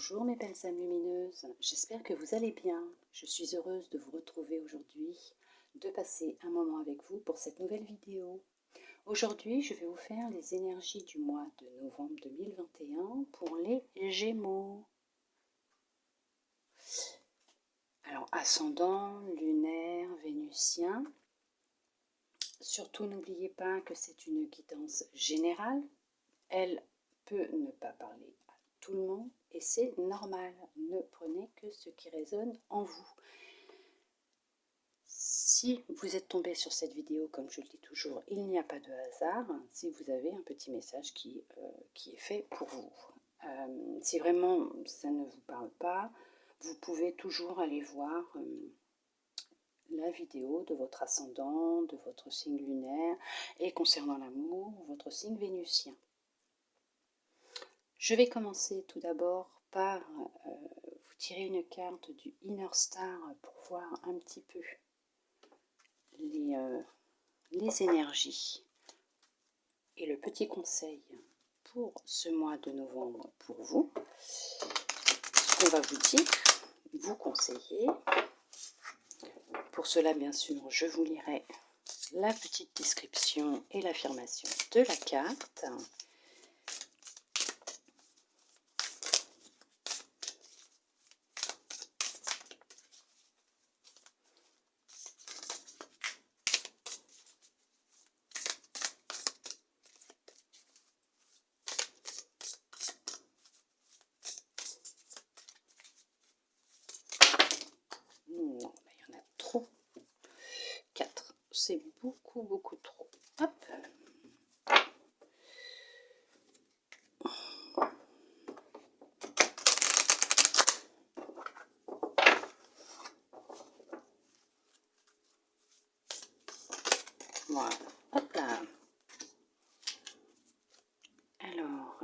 Bonjour mes belles âmes lumineuses, j'espère que vous allez bien. Je suis heureuse de vous retrouver aujourd'hui, de passer un moment avec vous pour cette nouvelle vidéo. Aujourd'hui, je vais vous faire les énergies du mois de novembre 2021 pour les Gémeaux. Alors, ascendant, lunaire, vénusien. Surtout, n'oubliez pas que c'est une guidance générale. Elle peut ne pas parler à tout le monde et c'est normal. Ne prenez que ce qui résonne en vous. Si vous êtes tombé sur cette vidéo, comme je le dis toujours, il n'y a pas de hasard. Si vous avez un petit message qui est fait pour vous. Si vraiment ça ne vous parle pas, vous pouvez toujours aller voir la vidéo de votre ascendant, de votre signe lunaire et concernant l'amour, votre signe vénusien. Je vais commencer tout d'abord par vous tirer une carte du Inner Star pour voir un petit peu les énergies et le petit conseil pour ce mois de novembre pour vous. Ce qu'on va vous dire, vous conseiller. Pour cela, bien sûr, je vous lirai la petite description et l'affirmation de la carte. Non, il y en a trop. 4. C'est beaucoup trop. Hop. Voilà. Hop là. Alors.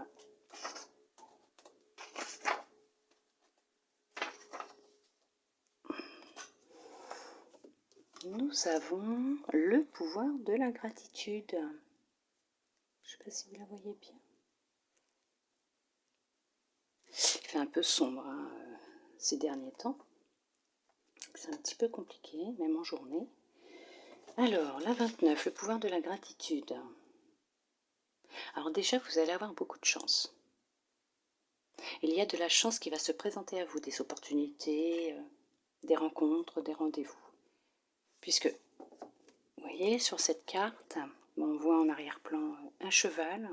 Nous avons le pouvoir de la gratitude. Je ne sais pas si vous la voyez bien. Il fait un peu sombre hein, ces derniers temps. C'est un petit peu compliqué, même en journée. Alors, la 29, le pouvoir de la gratitude. Alors déjà, vous allez avoir beaucoup de chance. Il y a de la chance qui va se présenter à vous, des opportunités, des rencontres, des rendez-vous. Puisque, vous voyez, sur cette carte, on voit en arrière-plan un cheval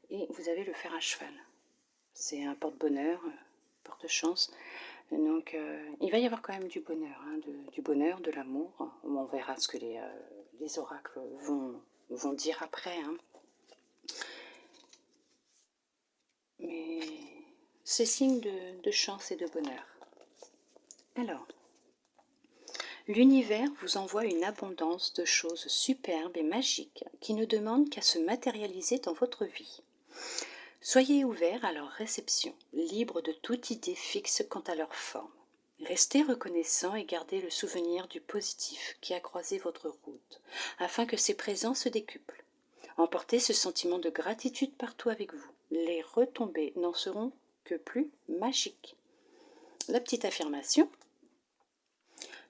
et vous avez le fer à cheval. C'est un porte-bonheur, porte-chance. Donc, il va y avoir quand même du bonheur, hein, du bonheur, de l'amour. On verra ce que les oracles vont dire après. Hein. Mais c'est signe de chance et de bonheur. Alors, l'univers vous envoie une abondance de choses superbes et magiques qui ne demandent qu'à se matérialiser dans votre vie. Soyez ouverts à leur réception, libres de toute idée fixe quant à leur forme. Restez reconnaissant et gardez le souvenir du positif qui a croisé votre route, afin que ces présents se décuplent. Emportez ce sentiment de gratitude partout avec vous. Les retombées n'en seront que plus magiques. La petite affirmation.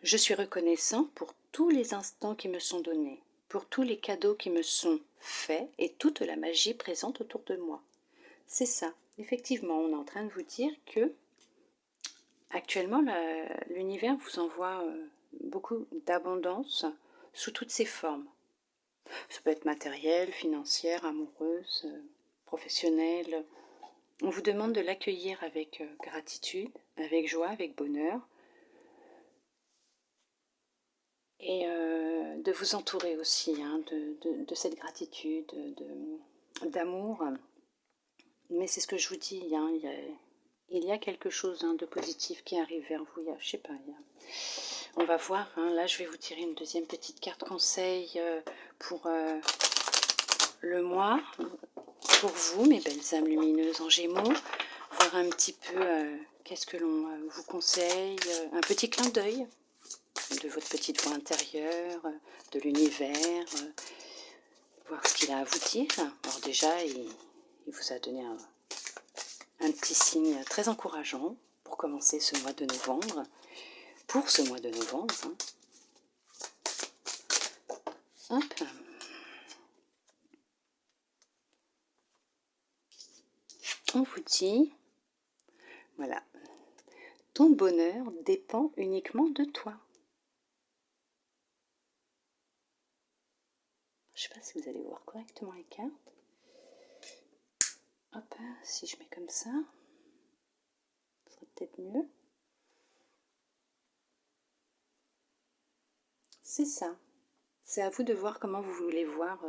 Je suis reconnaissant pour tous les instants qui me sont donnés, pour tous les cadeaux qui me sont faits et toute la magie présente autour de moi. C'est ça. Effectivement, on est en train de vous dire que actuellement, l'univers vous envoie beaucoup d'abondance sous toutes ses formes. Ça peut être matériel, financière, amoureuse, professionnelle. On vous demande de l'accueillir avec gratitude, avec joie, avec bonheur. Et de vous entourer aussi hein, de cette gratitude, d'amour. Mais c'est ce que je vous dis, hein, il y a quelque chose hein, de positif qui arrive vers vous. Je sais pas, on va voir. Hein, là, je vais vous tirer une deuxième petite carte conseil pour le mois. Pour vous, mes belles âmes lumineuses en Gémeaux. Voir un petit peu qu'est-ce que l'on vous conseille. Un petit clin d'œil de votre petite voix intérieure, de l'univers, voir ce qu'il a à vous dire. Alors déjà, il vous a donné Un petit signe très encourageant pour commencer ce mois de novembre. Pour ce mois de novembre. Hein. Hop. On vous dit, voilà, ton bonheur dépend uniquement de toi. Je ne sais pas si vous allez voir correctement les cartes. Hop, si je mets comme ça, ce sera peut-être mieux. C'est ça. C'est à vous de voir comment vous voulez voir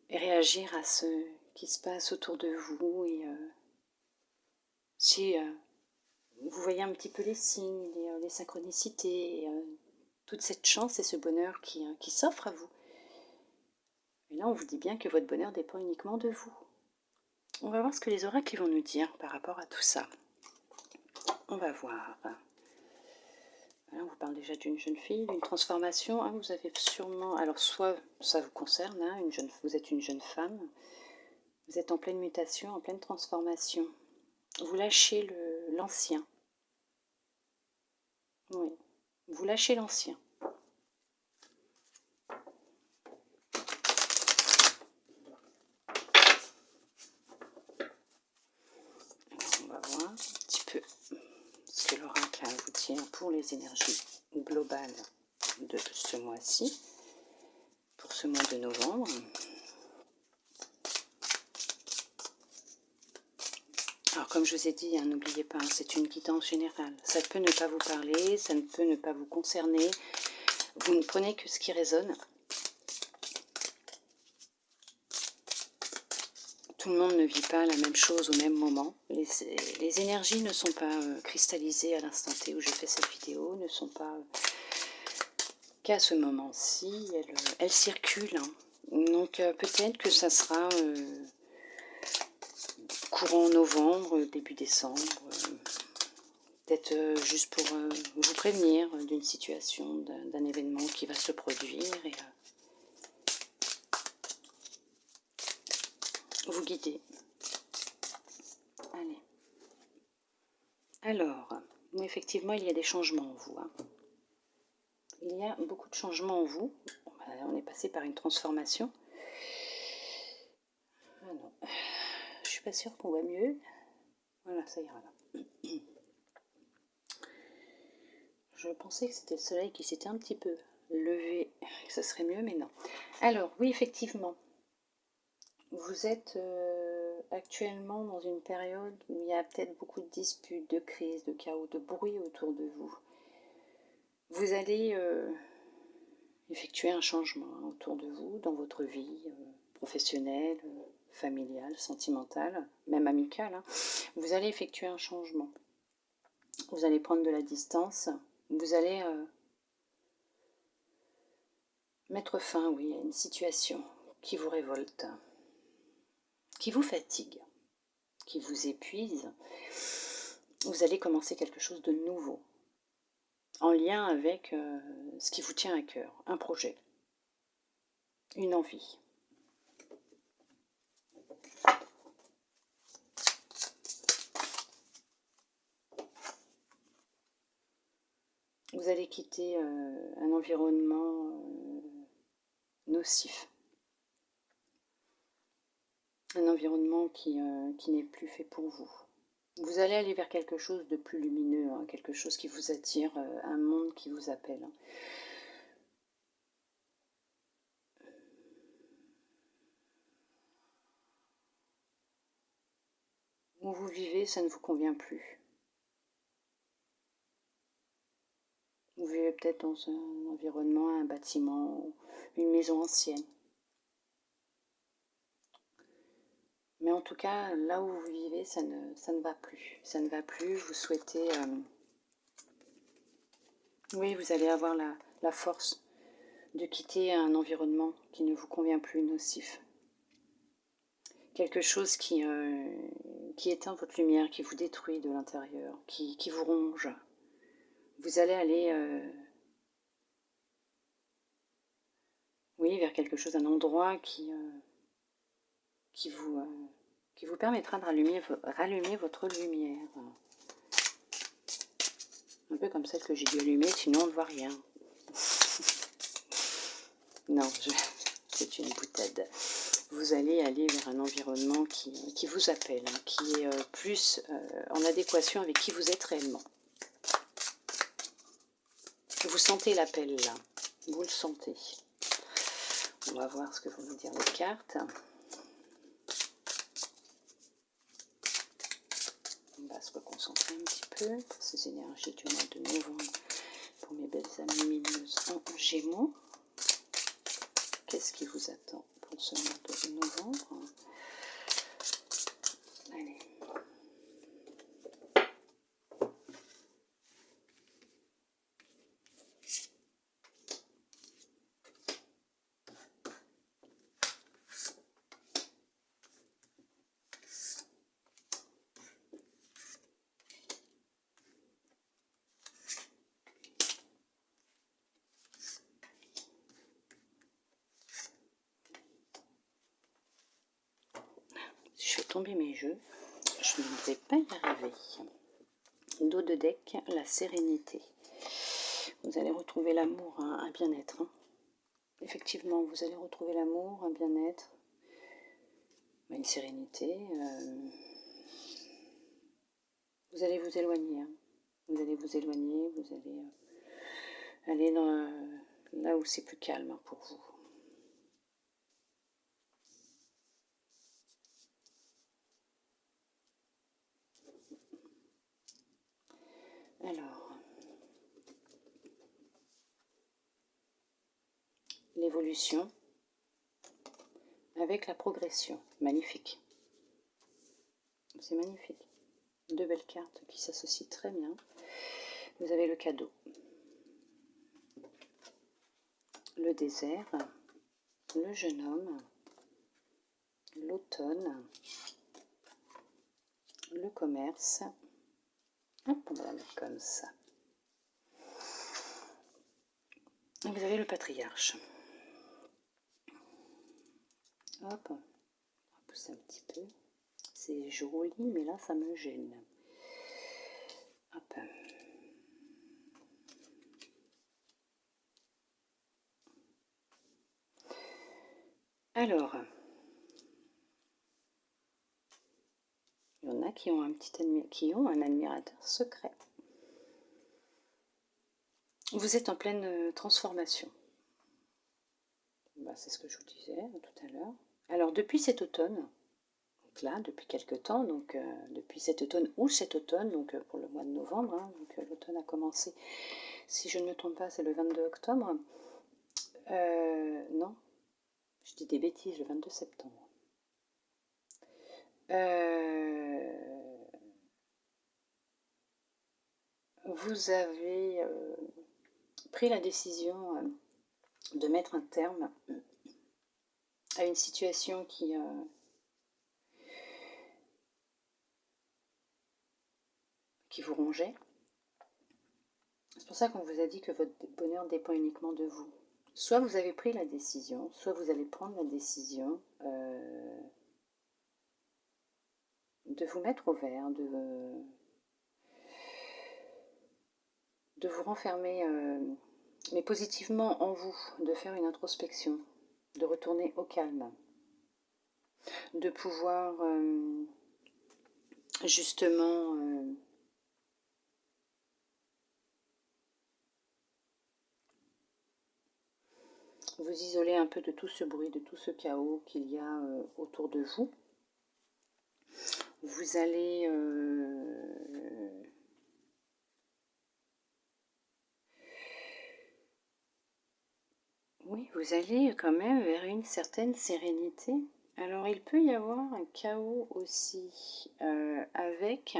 et réagir à ce qui se passe autour de vous. Et si vous voyez un petit peu les signes, les synchronicités, et, toute cette chance et ce bonheur qui s'offre à vous. Et là, on vous dit bien que votre bonheur dépend uniquement de vous. On va voir ce que les oracles vont nous dire par rapport à tout ça. On va voir. Là, on vous parle déjà d'une jeune fille, d'une transformation. Ah, vous avez sûrement... Alors, soit ça vous concerne, hein, vous êtes une jeune femme. Vous êtes en pleine mutation, en pleine transformation. Vous lâchez l'ancien. Oui, vous lâchez l'ancien. On va voir un petit peu ce que l'oracle a à vous dire pour les énergies globales de ce mois-ci, pour ce mois de novembre. Alors comme je vous ai dit, hein, n'oubliez pas, hein, c'est une guidance générale. Ça peut ne pas vous parler, ça ne peut ne pas vous concerner. Vous ne prenez que ce qui résonne. Tout le monde ne vit pas la même chose au même moment. Les énergies ne sont pas cristallisées à l'instant T où je fais cette vidéo, ne sont pas qu'à ce moment-ci, elles circulent. Hein. Donc peut-être que ça sera courant novembre, début décembre, peut-être juste pour vous prévenir d'une situation, d'un événement qui va se produire et vous guider. Allez. Alors, effectivement, il y a des changements en vous. Hein. Il y a beaucoup de changements en vous. On est passé par une transformation. Ah non, je suis pas sûre qu'on voit mieux. Voilà, ça ira là. Je pensais que c'était le soleil qui s'était un petit peu levé, que ça serait mieux, mais non. Alors, oui, effectivement, vous êtes actuellement dans une période où il y a peut-être beaucoup de disputes, de crises, de chaos, de bruit autour de vous. Vous allez effectuer un changement autour de vous, dans votre vie professionnelle, familiale, sentimentale, même amicale. Hein. Vous allez effectuer un changement. Vous allez prendre de la distance. Vous allez mettre fin, oui, à une situation qui vous révolte, qui vous fatigue, qui vous épuise. Vous allez commencer quelque chose de nouveau, en lien avec ce qui vous tient à cœur, un projet, une envie. Vous allez quitter un environnement nocif, un environnement qui n'est plus fait pour vous. Vous allez aller vers quelque chose de plus lumineux, hein, quelque chose qui vous attire, un monde qui vous appelle. Où vous vivez, ça ne vous convient plus. Vous vivez peut-être dans un environnement, un bâtiment, une maison ancienne. Mais en tout cas, là où vous vivez, ça ne va plus. Ça ne va plus, vous souhaitez... oui, vous allez avoir la force de quitter un environnement qui ne vous convient plus, nocif. Quelque chose qui éteint votre lumière, qui vous détruit de l'intérieur, qui vous ronge. Vous allez aller... oui, vers quelque chose, un endroit qui vous qui vous permettra de rallumer votre lumière. Un peu comme celle que j'ai dû allumer, sinon on ne voit rien. Non, c'est une boutade. Vous allez aller vers un environnement qui vous appelle, hein, qui est plus en adéquation avec qui vous êtes réellement. Vous sentez l'appel là, vous le sentez. On va voir ce que vont nous dire les cartes. On va se reconcentrer un petit peu pour ces énergies du mois de novembre, pour mes belles amies lumineuses en Gémeaux. Qu'est-ce qui vous attend pour ce mois de novembre? Allez. Si je fais tomber mes jeux, je ne vais pas y arriver. Dos de deck, la sérénité. Vous allez retrouver l'amour, un bien-être. Hein. Effectivement, vous allez retrouver l'amour, un bien-être, une sérénité. Vous allez vous éloigner. Hein. Vous allez vous éloigner, vous allez aller là où c'est plus calme hein, pour vous. Alors, l'évolution avec la progression. Magnifique. C'est magnifique. Deux belles cartes qui s'associent très bien. Vous avez le cadeau. Le désert. Le jeune homme. L'automne. Le commerce. Hop, on va la mettre comme ça. Et vous avez le patriarche. Hop, on va pousser un petit peu. C'est joli, mais là, ça me gêne. Hop. Alors, il y en a qui ont un admirateur secret. Vous êtes en pleine transformation. Bah, c'est ce que je vous disais tout à l'heure. Alors, depuis cet automne, donc là, depuis quelques temps, donc depuis cet automne ou cet automne, donc pour le mois de novembre, hein, donc l'automne a commencé, si je ne me trompe pas, c'est le 22 octobre. Non, je dis des bêtises, le 22 septembre. Vous avez pris la décision de mettre un terme à une situation qui vous rongeait. C'est pour ça qu'on vous a dit que votre bonheur dépend uniquement de vous. Soit vous avez pris la décision, soit vous allez prendre la décision de vous mettre au vert, de vous renfermer, mais positivement en vous, de faire une introspection, de retourner au calme, de pouvoir justement vous isoler un peu de tout ce bruit, de tout ce chaos qu'il y a autour de vous. Vous allez oui, vous allez quand même vers une certaine sérénité. Alors il peut y avoir un chaos aussi avec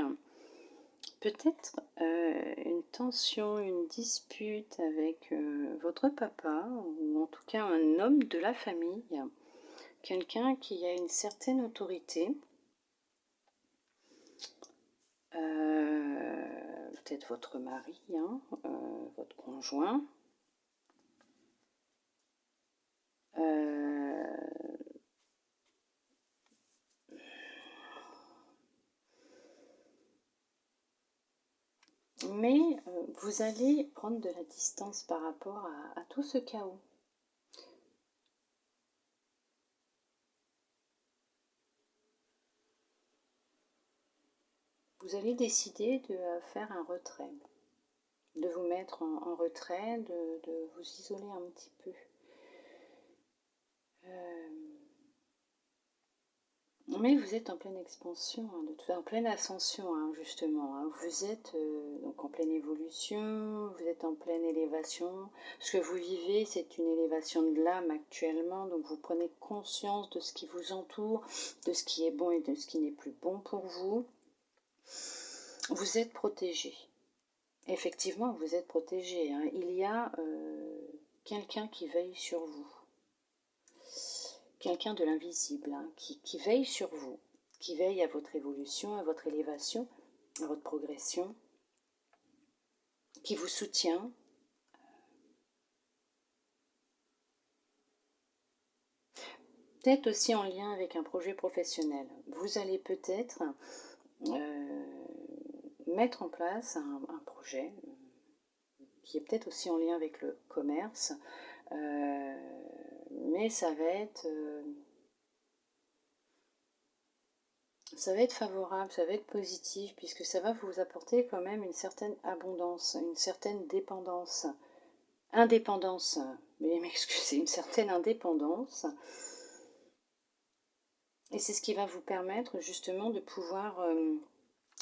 peut-être une tension, une dispute avec votre papa, ou en tout cas un homme de la famille, quelqu'un qui a une certaine autorité, peut-être votre mari, hein, votre conjoint, Mais vous allez prendre de la distance par rapport à tout ce chaos. Vous allez décider de faire un retrait, de vous mettre en retrait, de vous isoler un petit peu. Mais vous êtes en pleine expansion, en pleine ascension, justement. Vous êtes donc en pleine évolution, vous êtes en pleine élévation. Ce que vous vivez, c'est une élévation de l'âme actuellement. Donc vous prenez conscience de ce qui vous entoure, de ce qui est bon et de ce qui n'est plus bon pour vous. Vous êtes protégé. Effectivement, vous êtes protégé. Il y a quelqu'un qui veille sur vous. Quelqu'un de l'invisible, qui veille sur vous, qui veille à votre évolution, à votre élévation, à votre progression, qui vous soutient. Peut-être aussi en lien avec un projet professionnel. Vous allez peut-être mettre en place un projet qui est peut-être aussi en lien avec le commerce, mais ça va être favorable, ça va être positif, puisque ça va vous apporter quand même une certaine abondance, une certaine indépendance, mais m'excusez, une certaine indépendance. Et c'est ce qui va vous permettre justement de pouvoir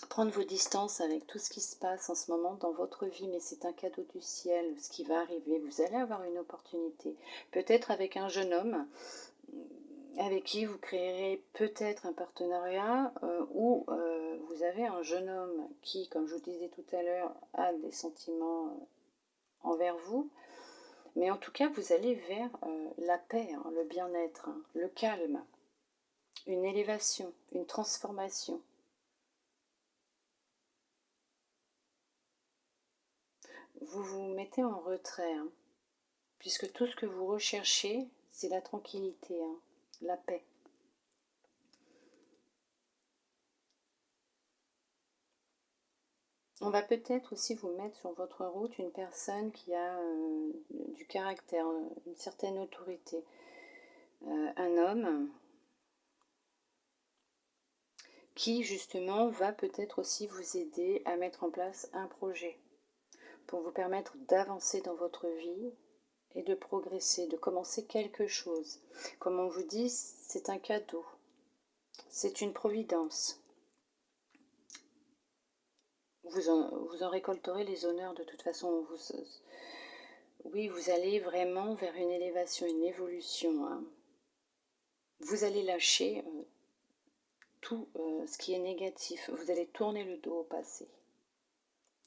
prendre vos distances avec tout ce qui se passe en ce moment dans votre vie, mais c'est un cadeau du ciel, ce qui va arriver. Vous allez avoir une opportunité, peut-être avec un jeune homme, avec qui vous créerez peut-être un partenariat, ou vous avez un jeune homme qui, comme je vous disais tout à l'heure, a des sentiments envers vous. Mais en tout cas, vous allez vers la paix, le bien-être, le calme, une élévation, une transformation. Vous vous mettez en retrait, puisque tout ce que vous recherchez, c'est la tranquillité, la paix. On va peut-être aussi vous mettre sur votre route une personne qui a du caractère, une certaine autorité. Un homme qui justement va peut-être aussi vous aider à mettre en place un projet pour vous permettre d'avancer dans votre vie et de progresser, de commencer quelque chose. Comme on vous dit, c'est un cadeau, c'est une providence. Vous en récolterez les honneurs de toute façon. Oui, vous allez vraiment vers une élévation, une évolution. Vous allez lâcher tout ce qui est négatif. Vous allez tourner le dos au passé.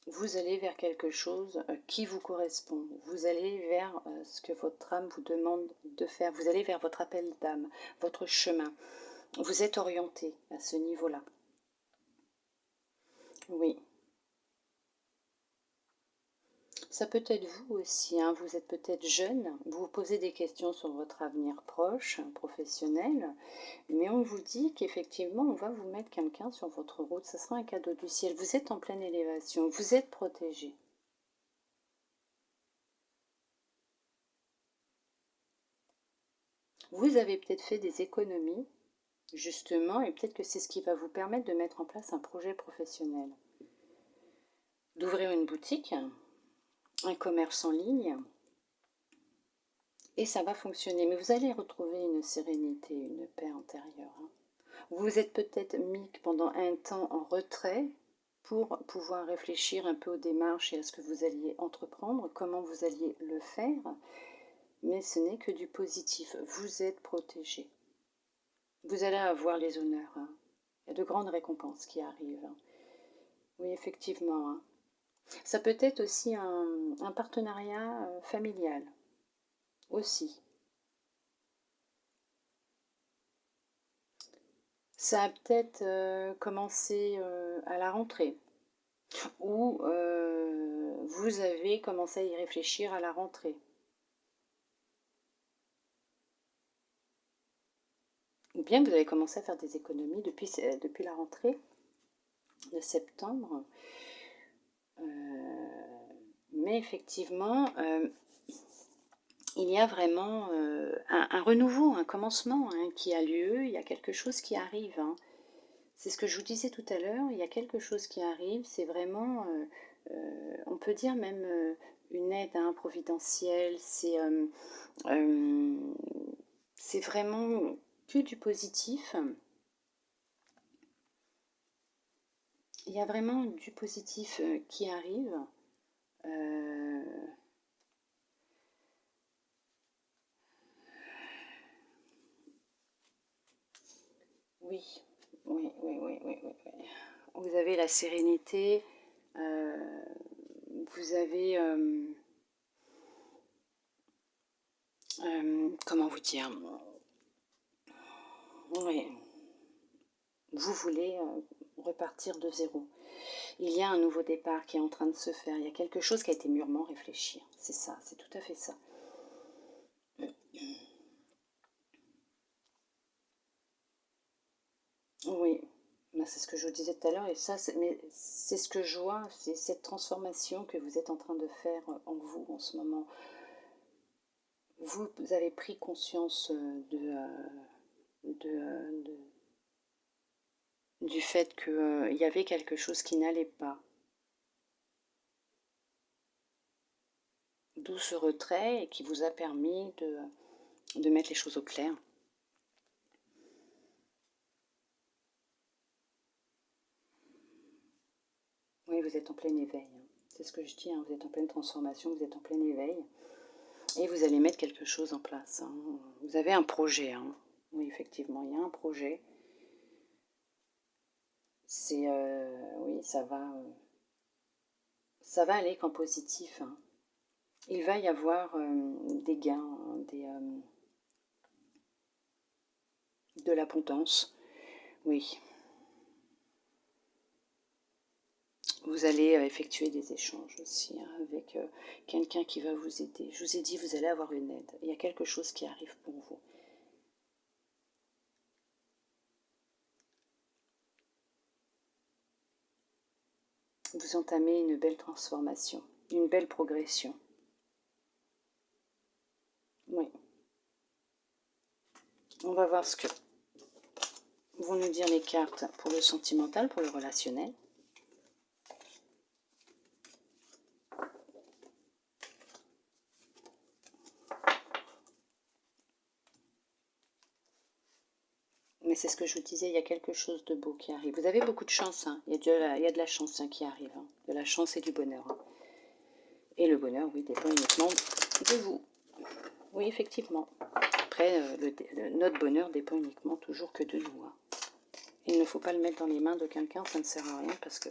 Vous allez vers quelque chose qui vous correspond. Vous allez vers ce que votre âme vous demande de faire. Vous allez vers votre appel d'âme, votre chemin. Vous êtes orienté à ce niveau-là. Oui. Ça peut être vous aussi, vous êtes peut-être jeune, vous vous posez des questions sur votre avenir proche, professionnel, mais on vous dit qu'effectivement on va vous mettre quelqu'un sur votre route, ça sera un cadeau du ciel, vous êtes en pleine élévation, vous êtes protégé. Vous avez peut-être fait des économies, justement, et peut-être que c'est ce qui va vous permettre de mettre en place un projet professionnel. D'ouvrir une boutique, un commerce en ligne, et ça va fonctionner. Mais vous allez retrouver une sérénité, une paix intérieure. Vous vous êtes peut-être mis pendant un temps en retrait pour pouvoir réfléchir un peu aux démarches et à ce que vous alliez entreprendre, comment vous alliez le faire, mais ce n'est que du positif. Vous êtes protégé. Vous allez avoir les honneurs. Il y a de grandes récompenses qui arrivent. Oui, effectivement. Ça peut être aussi un partenariat familial. Aussi. Ça a peut-être commencé à la rentrée. Ou vous avez commencé à y réfléchir à la rentrée. Ou bien vous avez commencé à faire des économies depuis la rentrée de septembre. Mais effectivement, il y a vraiment un renouveau, un commencement hein, qui a lieu, il y a quelque chose qui arrive. Hein. C'est ce que je vous disais tout à l'heure, il y a quelque chose qui arrive, c'est vraiment, on peut dire même une aide hein, providentielle, c'est vraiment que du positif. Il y a vraiment du positif qui arrive. Euh, oui, oui. Vous avez la sérénité, vous avez, comment vous dire, oui, vous voulez repartir de zéro. Il y a un nouveau départ qui est en train de se faire. Il y a quelque chose qui a été mûrement réfléchi. C'est ça, c'est tout à fait ça. Oui, ben, c'est ce que je vous disais tout à l'heure. Et ça, mais c'est ce que je vois. C'est cette transformation que vous êtes en train de faire en vous en ce moment. Vous avez pris conscience du fait qu'il y avait quelque chose qui n'allait pas. D'où ce retrait et qui vous a permis de mettre les choses au clair. Oui, vous êtes en plein éveil. C'est ce que je dis, hein. Vous êtes en pleine transformation, vous êtes en plein éveil. Et vous allez mettre quelque chose en place. Hein. Vous avez un projet. Hein. Oui, effectivement, il y a un projet. C'est, oui, ça va aller qu'en positif. Hein. Il va y avoir des gains, hein, de l'abondance. Oui. Vous allez effectuer des échanges aussi hein, avec quelqu'un qui va vous aider. Je vous ai dit, vous allez avoir une aide. Il y a quelque chose qui arrive pour vous. Vous entamez une belle transformation, une belle progression. Oui. On va voir ce que vont nous dire les cartes pour le sentimental, pour le relationnel. Mais c'est ce que je vous disais, il y a quelque chose de beau qui arrive. Vous avez beaucoup de chance, hein. Il y a de la chance hein, qui arrive. Hein. De la chance et du bonheur. Hein. Et le bonheur, oui, dépend uniquement de vous. Oui, effectivement. Après, notre bonheur dépend uniquement toujours que de nous. Hein. Il ne faut pas le mettre dans les mains de quelqu'un, ça ne sert à rien parce que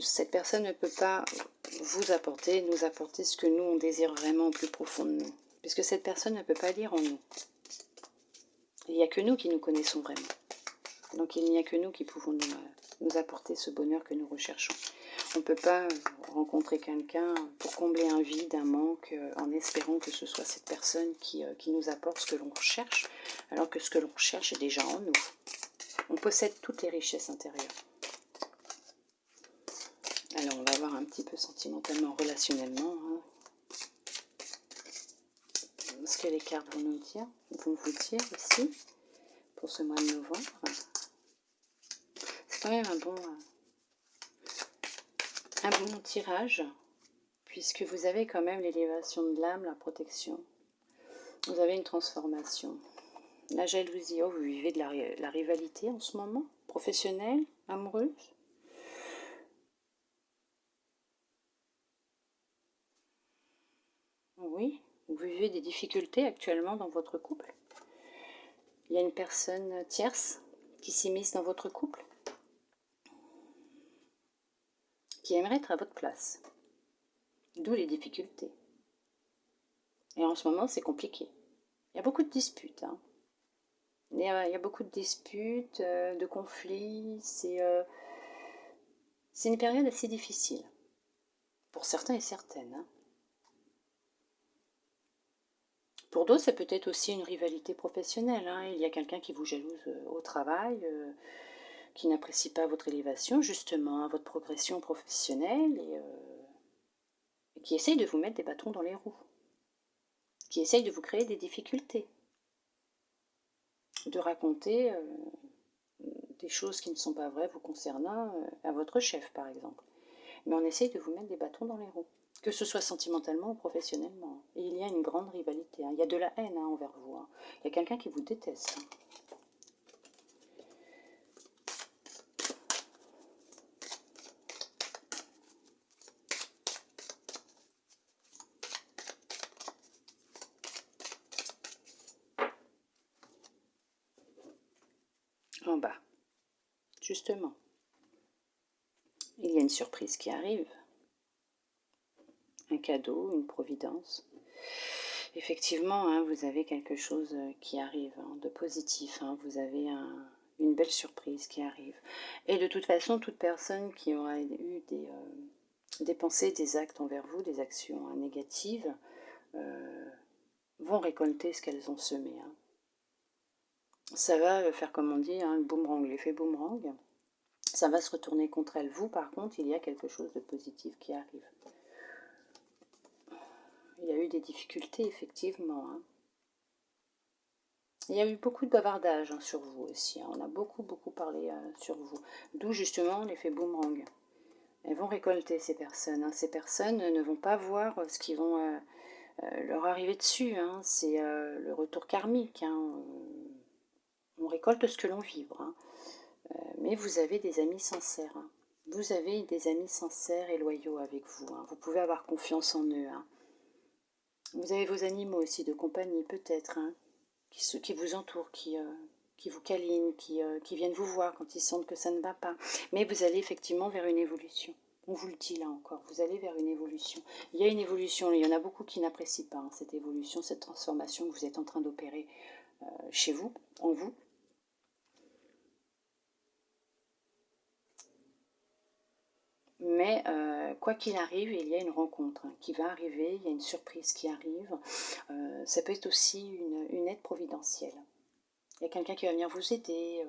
cette personne ne peut pas vous apporter, nous apporter ce que nous, on désire vraiment au plus profond de nous. Puisque cette personne ne peut pas lire en nous. Il n'y a que nous qui nous connaissons vraiment. Donc il n'y a que nous qui pouvons nous apporter ce bonheur que nous recherchons. On ne peut pas rencontrer quelqu'un pour combler un vide, un manque, en espérant que ce soit cette personne qui nous apporte ce que l'on cherche, alors que ce que l'on cherche est déjà en nous. On possède toutes les richesses intérieures. Alors on va voir un petit peu sentimentalement, relationnellement, hein, ce que les cartes vont nous dire, vont vous dire ici, pour ce mois de novembre. C'est quand même un bon tirage, puisque vous avez quand même l'élévation de l'âme, la protection. Vous avez une transformation. La jalousie, oh, vous vivez de la rivalité en ce moment, professionnelle, amoureuse. Oui, vous vivez des difficultés actuellement dans votre couple. Il y a une personne tierce qui s'immisce dans votre couple, qui aimerait être à votre place. D'où les difficultés. Et en ce moment, c'est compliqué. Il y a beaucoup de disputes. Hein. Il y a beaucoup de disputes, de conflits. C'est une période assez difficile. Pour certains et certaines. Hein. Pour d'autres, c'est peut-être aussi une rivalité professionnelle. Hein. Il y a quelqu'un qui vous jalouse au travail, qui n'apprécie pas votre élévation, justement, votre progression professionnelle. Et qui essayent de vous mettre des bâtons dans les roues, qui essayent de vous créer des difficultés, de raconter des choses qui ne sont pas vraies vous concernant à votre chef, par exemple. Mais on essaye de vous mettre des bâtons dans les roues, que ce soit sentimentalement ou professionnellement. Et il y a une grande rivalité, hein. Il y a de la haine envers vous. Hein. Il y a quelqu'un qui vous déteste. Hein. En bas, justement, il y a une surprise qui arrive. Un cadeau, une providence. Effectivement, hein, vous avez quelque chose qui arrive hein, de positif. Hein, vous avez une belle surprise qui arrive. Et de toute façon, toute personne qui aura eu des pensées, des actes envers vous, des actions hein, négatives, vont récolter ce qu'elles ont semé. Hein. Ça va faire, comme on dit, hein, le boomerang, l'effet boomerang. Ça va se retourner contre elles. Vous, par contre, il y a quelque chose de positif qui arrive. Il y a eu des difficultés, effectivement. Hein. Il y a eu beaucoup de bavardage hein, sur vous aussi. Hein. On a beaucoup parlé sur vous. D'où justement l'effet boomerang. Elles vont récolter ces personnes. Hein. Ces personnes ne vont pas voir ce qui vont leur arriver dessus. Hein. C'est le retour karmique. Hein. On récolte ce que l'on vibre. Hein. Mais vous avez des amis sincères. Hein. Vous avez des amis sincères et loyaux avec vous. Hein. Vous pouvez avoir confiance en eux. Hein. Vous avez vos animaux aussi de compagnie peut-être. Hein. Ceux qui vous entourent, qui vous câlinent, qui viennent vous voir quand ils sentent que ça ne va pas. Mais vous allez effectivement vers une évolution. On vous le dit là encore, vous allez vers une évolution. Il y a une évolution, il y en a beaucoup qui n'apprécient pas hein, cette évolution, cette transformation que vous êtes en train d'opérer chez vous, en vous. Mais quoi qu'il arrive, il y a une rencontre hein, qui va arriver, il y a une surprise qui arrive. Ça peut être aussi une aide providentielle. Il y a quelqu'un qui va venir vous aider.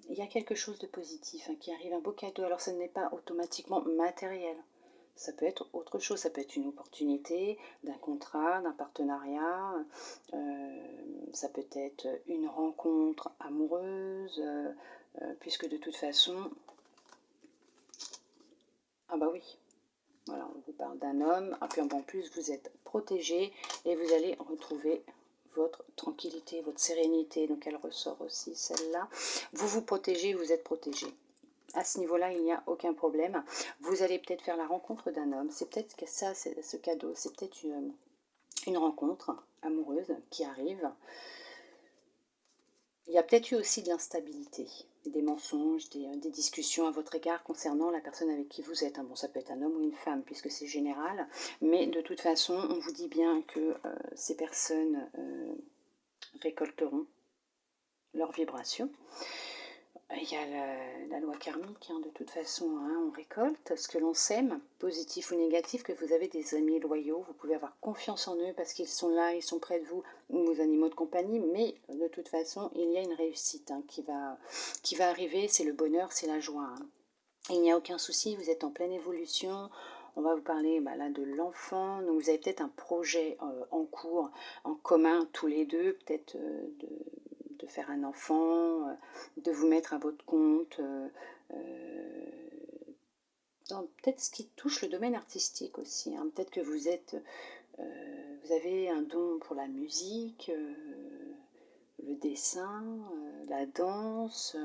Il y a quelque chose de positif hein, qui arrive, un beau cadeau. Alors ce n'est pas automatiquement matériel. Ça peut être autre chose. Ça peut être une opportunité d'un contrat, d'un partenariat. Ça peut être une rencontre amoureuse. Puisque de toute façon... Ah bah oui. Voilà, on vous parle d'un homme. Et puis en plus, vous êtes protégé et vous allez retrouver votre tranquillité, votre sérénité. Donc elle ressort aussi celle-là. Vous vous protégez, vous êtes protégé. À ce niveau-là, il n'y a aucun problème. Vous allez peut-être faire la rencontre d'un homme. C'est peut-être que ça, ce cadeau, c'est peut-être une rencontre amoureuse qui arrive. Il y a peut-être eu aussi de l'instabilité, des mensonges, des discussions à votre égard concernant la personne avec qui vous êtes. Bon, ça peut être un homme ou une femme, puisque c'est général. Mais de toute façon, on vous dit bien que ces personnes récolteront leurs vibrations. Il y a la loi karmique, hein, de toute façon, hein, on récolte ce que l'on sème, positif ou négatif, que vous avez des amis loyaux, vous pouvez avoir confiance en eux parce qu'ils sont là, ils sont près de vous, ou vos animaux de compagnie, mais de toute façon, il y a une réussite hein, qui va arriver, c'est le bonheur, c'est la joie. Hein. Il n'y a aucun souci, vous êtes en pleine évolution. On va vous parler là, de l'enfant, donc vous avez peut-être un projet en cours, en commun, tous les deux, peut-être de faire un enfant, de vous mettre à votre compte, peut-être ce qui touche le domaine artistique aussi, hein. Peut-être que vous avez un don pour la musique, le dessin, la danse.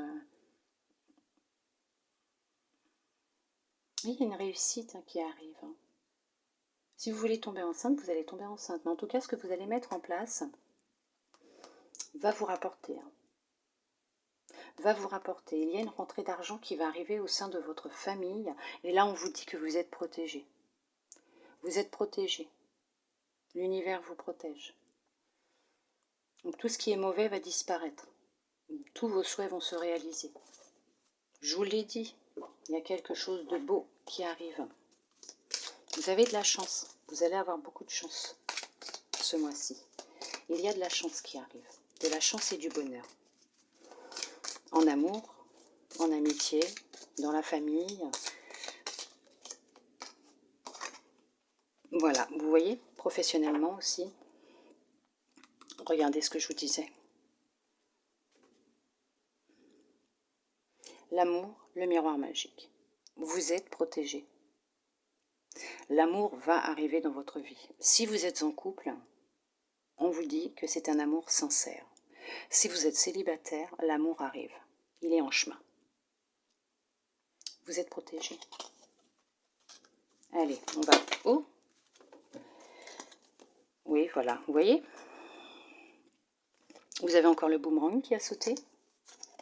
Il y a une réussite hein, qui arrive. Hein. Si vous voulez tomber enceinte, vous allez tomber enceinte. Mais en tout cas, ce que vous allez mettre en place va vous rapporter. Hein. Va vous rapporter. Il y a une rentrée d'argent qui va arriver au sein de votre famille. Et là, on vous dit que vous êtes protégé. Vous êtes protégé. L'univers vous protège. Donc tout ce qui est mauvais va disparaître. Tous vos souhaits vont se réaliser. Je vous l'ai dit, il y a quelque chose de beau qui arrive. Vous avez de la chance. Vous allez avoir beaucoup de chance ce mois-ci. Il y a de la chance qui arrive. De la chance et du bonheur. En amour, en amitié, dans la famille. Voilà, vous voyez, professionnellement aussi, regardez ce que je vous disais. L'amour, le miroir magique. Vous êtes protégé. L'amour va arriver dans votre vie. Si vous êtes en couple, on vous dit que c'est un amour sincère. Si vous êtes célibataire, l'amour arrive. Il est en chemin. Vous êtes protégé. Allez, on va... Oh! Oui, voilà. Vous voyez? Vous avez encore le boomerang qui a sauté.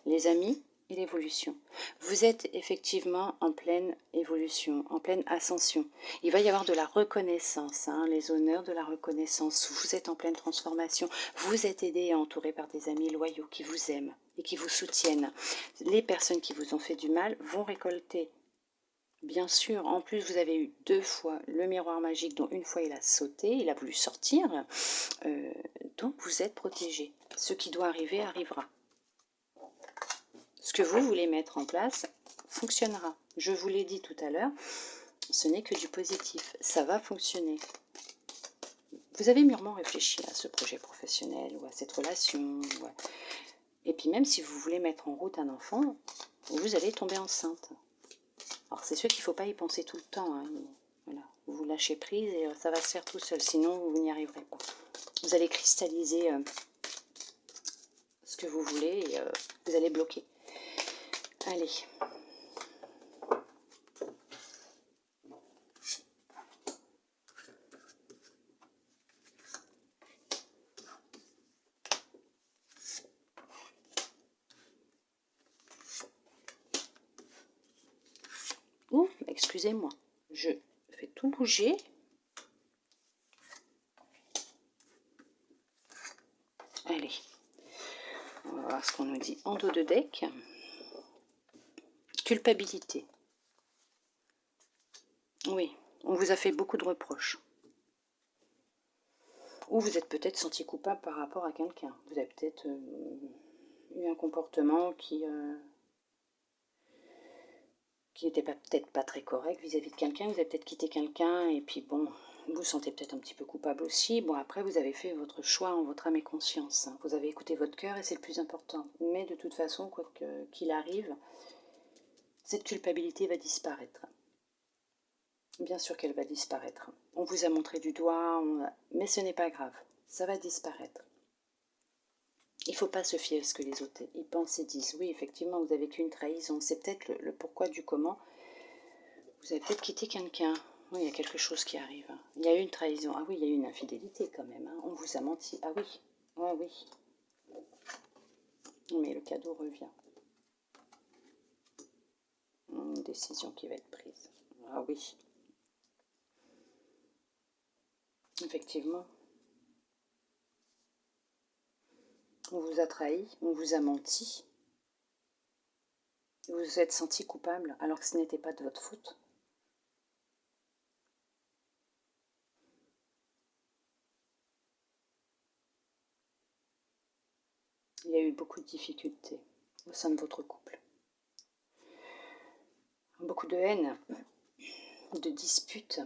Les amis et l'évolution. Vous êtes effectivement en pleine évolution, en pleine ascension. Il va y avoir de la reconnaissance, hein, les honneurs de la reconnaissance. Vous êtes en pleine transformation. Vous êtes aidé et entouré par des amis loyaux qui vous aiment et qui vous soutiennent. Les personnes qui vous ont fait du mal vont récolter. Bien sûr, en plus vous avez eu 2 fois le miroir magique, dont une fois il a sauté, il a voulu sortir. Donc vous êtes protégé. Ce qui doit arriver arrivera. Ce que vous voulez mettre en place fonctionnera. Je vous l'ai dit tout à l'heure, ce n'est que du positif. Ça va fonctionner. Vous avez mûrement réfléchi à ce projet professionnel ou à cette relation. Et puis même si vous voulez mettre en route un enfant, vous allez tomber enceinte. Alors c'est sûr qu'il ne faut pas y penser tout le temps. Hein. Voilà. Vous lâchez prise et ça va se faire tout seul. Sinon vous n'y arriverez pas. Vous allez cristalliser ce que vous voulez et vous allez bloquer. Allez. Ouh, excusez-moi. Je fais tout bouger. Allez. On va voir ce qu'on nous dit en dos de deck. Culpabilité. Oui, on vous a fait beaucoup de reproches. Ou vous êtes peut-être senti coupable par rapport à quelqu'un. Vous avez peut-être eu un comportement qui n'était peut-être pas très correct vis-à-vis de quelqu'un. Vous avez peut-être quitté quelqu'un et puis bon, vous vous sentez peut-être un petit peu coupable aussi. Bon, après, vous avez fait votre choix en votre âme et conscience. Hein. Vous avez écouté votre cœur et c'est le plus important. Mais de toute façon, quoi qu'il arrive, cette culpabilité va disparaître. Bien sûr qu'elle va disparaître. On vous a montré du doigt, mais ce n'est pas grave. Ça va disparaître. Il ne faut pas se fier à ce que les autres ils pensent et disent. Oui, effectivement, vous avez vécu une trahison. C'est peut-être le pourquoi du comment. Vous avez peut-être quitté quelqu'un. Oui, il y a quelque chose qui arrive. Il y a eu une trahison. Ah oui, il y a eu une infidélité quand même. Hein. On vous a menti. Ah oui. Ah oui. Mais le cadeau revient. Une décision qui va être prise. Ah oui. Effectivement. On vous a trahi, on vous a menti. Vous vous êtes senti coupable alors que ce n'était pas de votre faute. Il y a eu beaucoup de difficultés au sein de votre couple. Beaucoup de haine, de disputes,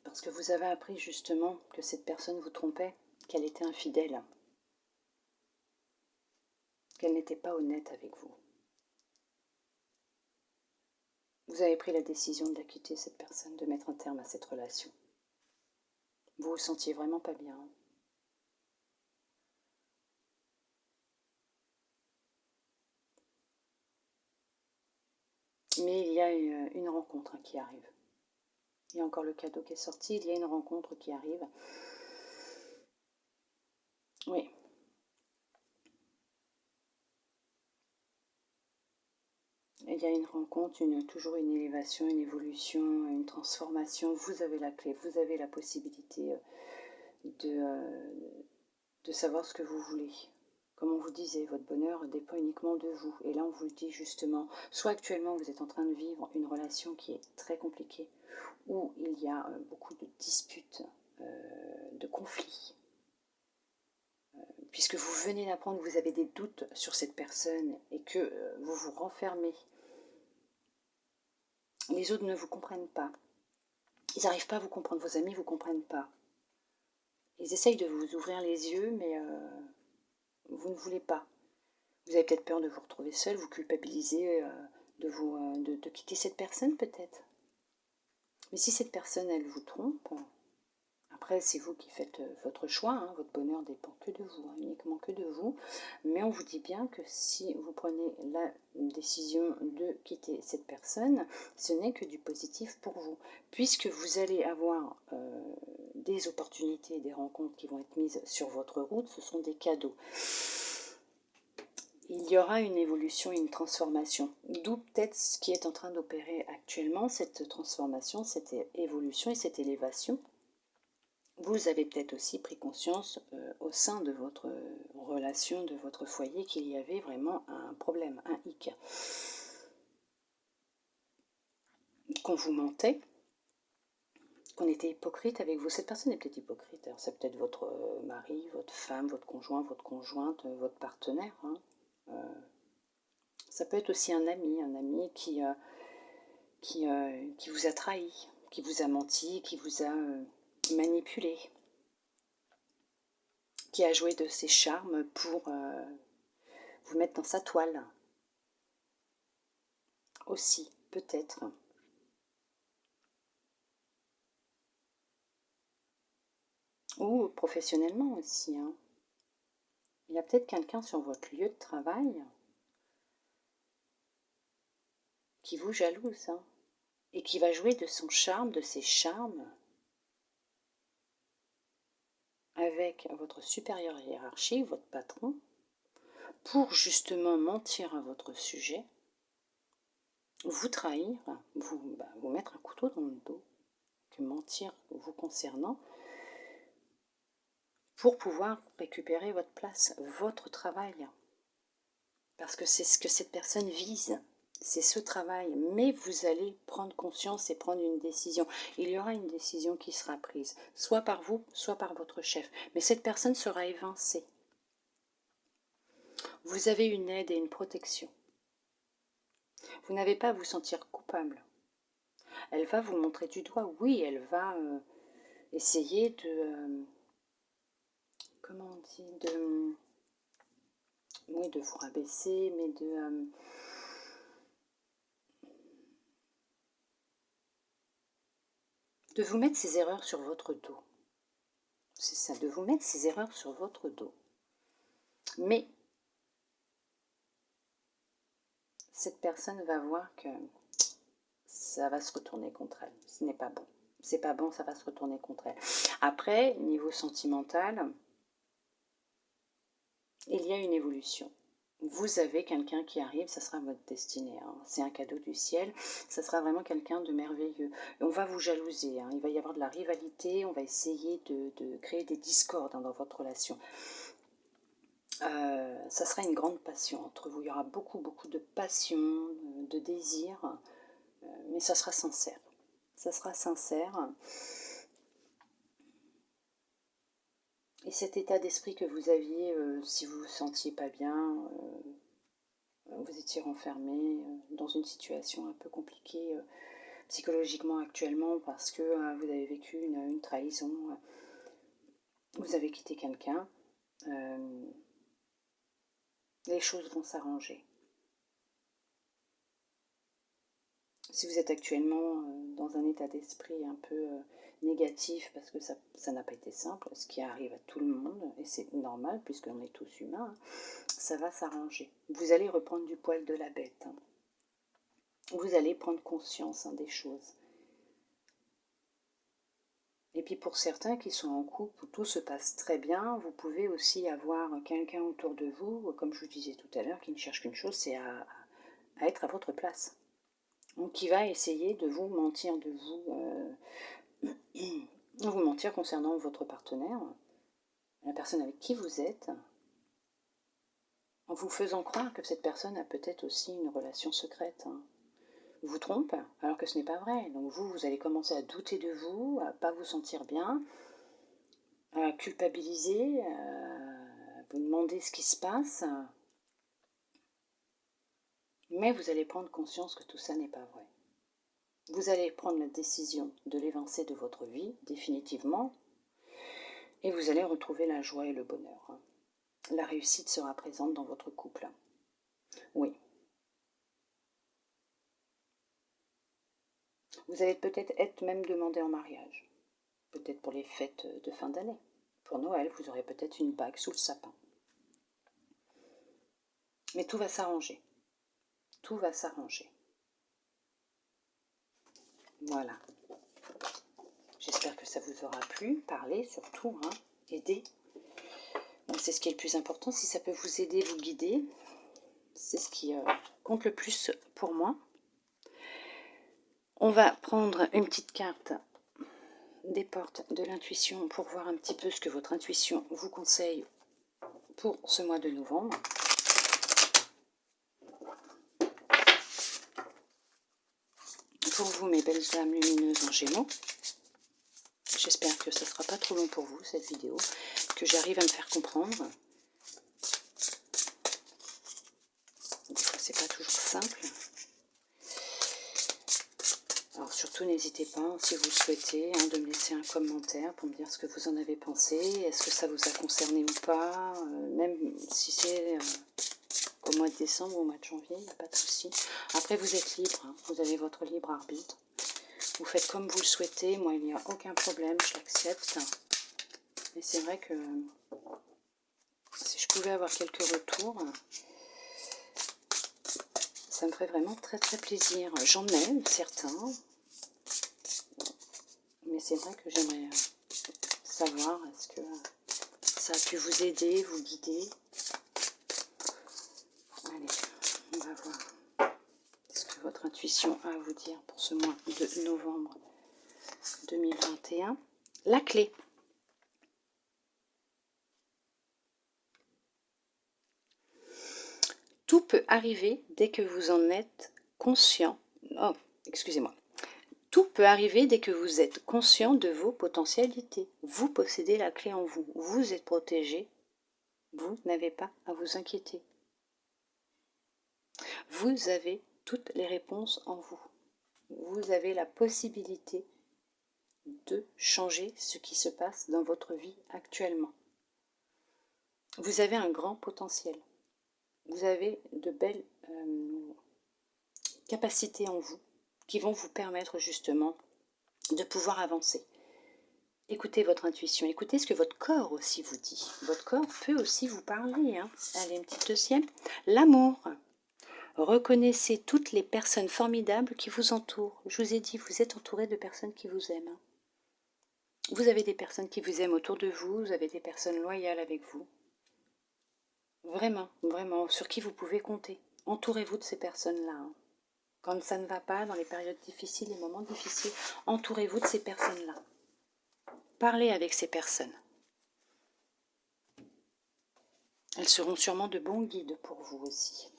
parce que vous avez appris justement que cette personne vous trompait, qu'elle était infidèle, qu'elle n'était pas honnête avec vous. Vous avez pris la décision de la quitter, cette personne, de mettre un terme à cette relation. Vous vous sentiez vraiment pas bien. Mais il y a une rencontre qui arrive. Il y a encore le cadeau qui est sorti, il y a une rencontre qui arrive. Oui. Il y a une rencontre, toujours une élévation, une évolution, une transformation. Vous avez la clé, vous avez la possibilité de savoir ce que vous voulez. Comme on vous disait, votre bonheur dépend uniquement de vous. Et là, on vous le dit justement, soit actuellement vous êtes en train de vivre une relation qui est très compliquée, où il y a beaucoup de disputes, de conflits, puisque vous venez d'apprendre que vous avez des doutes sur cette personne et que vous vous renfermez. Les autres ne vous comprennent pas. Ils n'arrivent pas à vous comprendre, vos amis ne vous comprennent pas. Ils essayent de vous ouvrir les yeux, mais vous ne voulez pas. Vous avez peut-être peur de vous retrouver seul, vous culpabilisez de quitter cette personne peut-être. Mais si cette personne, elle vous trompe, après c'est vous qui faites votre choix, hein, votre bonheur dépend que de vous, hein, uniquement que de vous. Mais on vous dit bien que si vous prenez la décision de quitter cette personne, ce n'est que du positif pour vous. Puisque vous allez avoir des opportunités, des rencontres qui vont être mises sur votre route, ce sont des cadeaux. Il y aura une évolution et une transformation. D'où peut-être ce qui est en train d'opérer actuellement, cette transformation, cette évolution et cette élévation. Vous avez peut-être aussi pris conscience au sein de votre relation, de votre foyer, qu'il y avait vraiment un problème, un hic. Qu'on vous mentait, qu'on était hypocrite avec vous. Cette personne est peut-être hypocrite. Alors c'est peut-être votre mari, votre femme, votre conjoint, votre conjointe, votre partenaire. Hein. Ça peut être aussi un ami qui vous a trahi, qui vous a menti, qui vous a manipulé, qui a joué de ses charmes pour vous mettre dans sa toile. Aussi, peut-être. Ou professionnellement aussi. Hein. Il y a peut-être quelqu'un sur votre lieu de travail qui vous jalouse, hein, et qui va jouer de son charme, de ses charmes, avec votre supérieur hiérarchique, votre patron, pour justement mentir à votre sujet, vous trahir, vous mettre un couteau dans le dos, que mentir vous concernant, pour pouvoir récupérer votre place, votre travail. Parce que c'est ce que cette personne vise, c'est ce travail. Mais vous allez prendre conscience et prendre une décision. Il y aura une décision qui sera prise, soit par vous, soit par votre chef. Mais cette personne sera évincée. Vous avez une aide et une protection. Vous n'avez pas à vous sentir coupable. Elle va vous montrer du doigt, oui, elle va essayer de... comment on dit oui, de vous rabaisser, mais de vous mettre ses erreurs sur votre dos. C'est ça, de vous mettre ses erreurs sur votre dos. Mais cette personne va voir que ça va se retourner contre elle. Ce n'est pas bon. C'est pas bon, ça va se retourner contre elle. Après, niveau sentimental, il y a une évolution. Vous avez quelqu'un qui arrive, ça sera votre destinée. Hein. C'est un cadeau du ciel. Ça sera vraiment quelqu'un de merveilleux. On va vous jalouser. Hein. Il va y avoir de la rivalité. On va essayer de créer des discordes, hein, dans votre relation. Ça sera une grande passion entre vous. Il y aura beaucoup, beaucoup de passion, de désir. Mais ça sera sincère. Ça sera sincère. Et cet état d'esprit que vous aviez, si vous vous sentiez pas bien, vous étiez renfermé dans une situation un peu compliquée psychologiquement actuellement parce que vous avez vécu une trahison, vous avez quitté quelqu'un, les choses vont s'arranger. Si vous êtes actuellement dans un état d'esprit un peu négatif parce que ça n'a pas été simple, ce qui arrive à tout le monde, et c'est normal puisqu'on est tous humains, ça va s'arranger. Vous allez reprendre du poil de la bête. Hein. Vous allez prendre conscience, hein, des choses. Et puis pour certains qui sont en couple où tout se passe très bien, vous pouvez aussi avoir quelqu'un autour de vous, comme je vous disais tout à l'heure, qui ne cherche qu'une chose, c'est à être à votre place. Donc qui va essayer de vous mentir, vous mentir concernant votre partenaire, la personne avec qui vous êtes, en vous faisant croire que cette personne a peut-être aussi une relation secrète. Hein. Vous trompe, alors que ce n'est pas vrai. Donc vous allez commencer à douter de vous, à ne pas vous sentir bien, à culpabiliser, à vous demander ce qui se passe. Mais vous allez prendre conscience que tout ça n'est pas vrai. Vous allez prendre la décision de l'évincer de votre vie, définitivement, et vous allez retrouver la joie et le bonheur. La réussite sera présente dans votre couple. Oui. Vous allez peut-être être même demandé en mariage. Peut-être pour les fêtes de fin d'année. Pour Noël, vous aurez peut-être une bague sous le sapin. Mais tout va s'arranger. Tout va s'arranger. Voilà. J'espère que ça vous aura plu. Parlez surtout, hein. Aider. C'est ce qui est le plus important. Si ça peut vous aider, vous guider, c'est ce qui compte le plus pour moi. On va prendre une petite carte des portes de l'intuition pour voir un petit peu ce que votre intuition vous conseille pour ce mois de novembre. Pour vous, mes belles âmes lumineuses en Gémeaux, j'espère que ce ne sera pas trop long pour vous, cette vidéo, que j'arrive à me faire comprendre. Des fois, c'est pas toujours simple. Alors, surtout, n'hésitez pas, si vous le souhaitez, de me laisser un commentaire pour me dire ce que vous en avez pensé. Est-ce que ça vous a concerné ou pas, même si c'est au mois de décembre ou au mois de janvier, il n'y a pas de souci. Après, vous êtes libre, hein, vous avez votre libre arbitre. Vous faites comme vous le souhaitez, moi, il n'y a aucun problème, je l'accepte. Et c'est vrai que si je pouvais avoir quelques retours, ça me ferait vraiment très très plaisir. J'en ai certains, mais c'est vrai que j'aimerais savoir, est-ce que ça a pu vous aider, vous guider. Allez, on va voir ce que votre intuition a à vous dire pour ce mois de novembre 2021. La clé. Tout peut arriver dès que vous en êtes conscient. Oh, excusez-moi. Tout peut arriver dès que vous êtes conscient de vos potentialités. Vous possédez la clé en vous. Vous êtes protégé. Vous n'avez pas à vous inquiéter. Vous avez toutes les réponses en vous. Vous avez la possibilité de changer ce qui se passe dans votre vie actuellement. Vous avez un grand potentiel. Vous avez de belles capacités en vous qui vont vous permettre justement de pouvoir avancer. Écoutez votre intuition, écoutez ce que votre corps aussi vous dit. Votre corps peut aussi vous parler. Hein. Allez, une petite deuxième. L'amour. Reconnaissez toutes les personnes formidables qui vous entourent. Je vous ai dit, vous êtes entouré de personnes qui vous aiment. Vous avez des personnes qui vous aiment autour de vous, vous avez des personnes loyales avec vous. Vraiment, vraiment, sur qui vous pouvez compter. Entourez-vous de ces personnes-là. Hein. Quand ça ne va pas, dans les périodes difficiles, les moments difficiles, entourez-vous de ces personnes-là. Parlez avec ces personnes. Elles seront sûrement de bons guides pour vous aussi.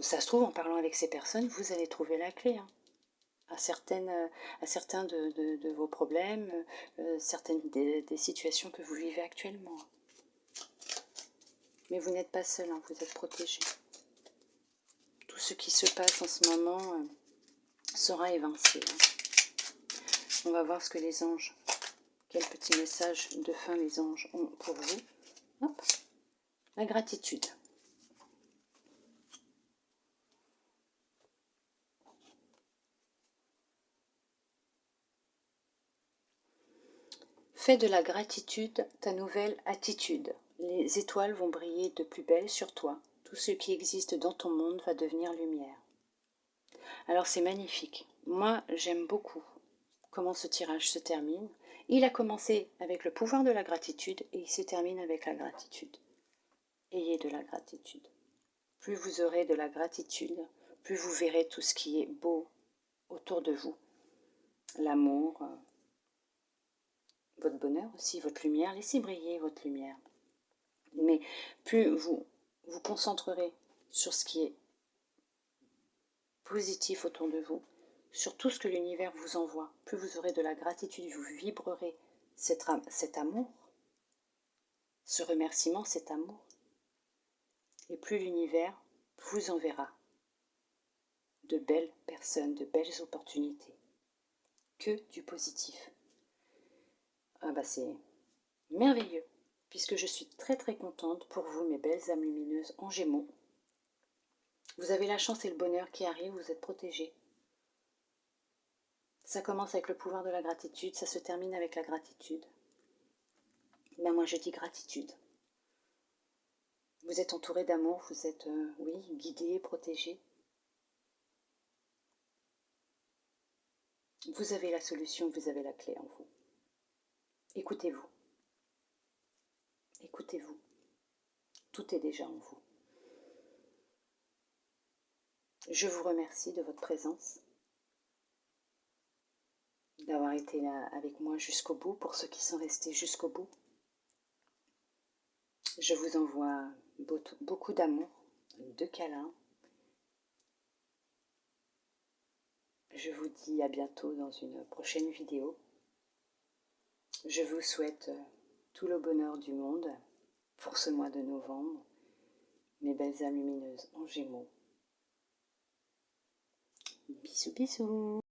Ça se trouve, en parlant avec ces personnes, vous allez trouver la clé hein, à certains de vos problèmes, certaines des situations que vous vivez actuellement. Mais vous n'êtes pas seul, hein, vous êtes protégé. Tout ce qui se passe en ce moment sera évincé. Hein. On va voir ce que les anges, quel petit message de fin les anges ont pour vous. Hop. La gratitude. Fais de la gratitude ta nouvelle attitude. Les étoiles vont briller de plus belle sur toi. Tout ce qui existe dans ton monde va devenir lumière. Alors c'est magnifique. Moi, j'aime beaucoup comment ce tirage se termine. Il a commencé avec le pouvoir de la gratitude et il se termine avec la gratitude. Ayez de la gratitude. Plus vous aurez de la gratitude, plus vous verrez tout ce qui est beau autour de vous. L'amour, votre bonheur aussi, votre lumière. Laissez briller votre lumière. Mais plus vous vous concentrerez sur ce qui est positif autour de vous, sur tout ce que l'univers vous envoie, plus vous aurez de la gratitude, vous vibrerez cet amour, ce remerciement, cet amour, et plus l'univers vous enverra de belles personnes, de belles opportunités. Que du positif. Ah bah c'est merveilleux, puisque je suis très très contente pour vous, mes belles âmes lumineuses en Gémeaux. Vous avez la chance et le bonheur qui arrivent, vous êtes protégés. Ça commence avec le pouvoir de la gratitude, ça se termine avec la gratitude. Mais moi je dis gratitude. Vous êtes entouré d'amour, vous êtes, oui, guidé, protégé. Vous avez la solution, vous avez la clé en vous. Écoutez-vous. Écoutez-vous. Tout est déjà en vous. Je vous remercie de votre présence, d'avoir été là avec moi jusqu'au bout, pour ceux qui sont restés jusqu'au bout. Je vous envoie beaucoup d'amour, de câlins. Je vous dis à bientôt dans une prochaine vidéo. Je vous souhaite tout le bonheur du monde pour ce mois de novembre, mes belles âmes lumineuses en Gémeaux. Bisous bisous.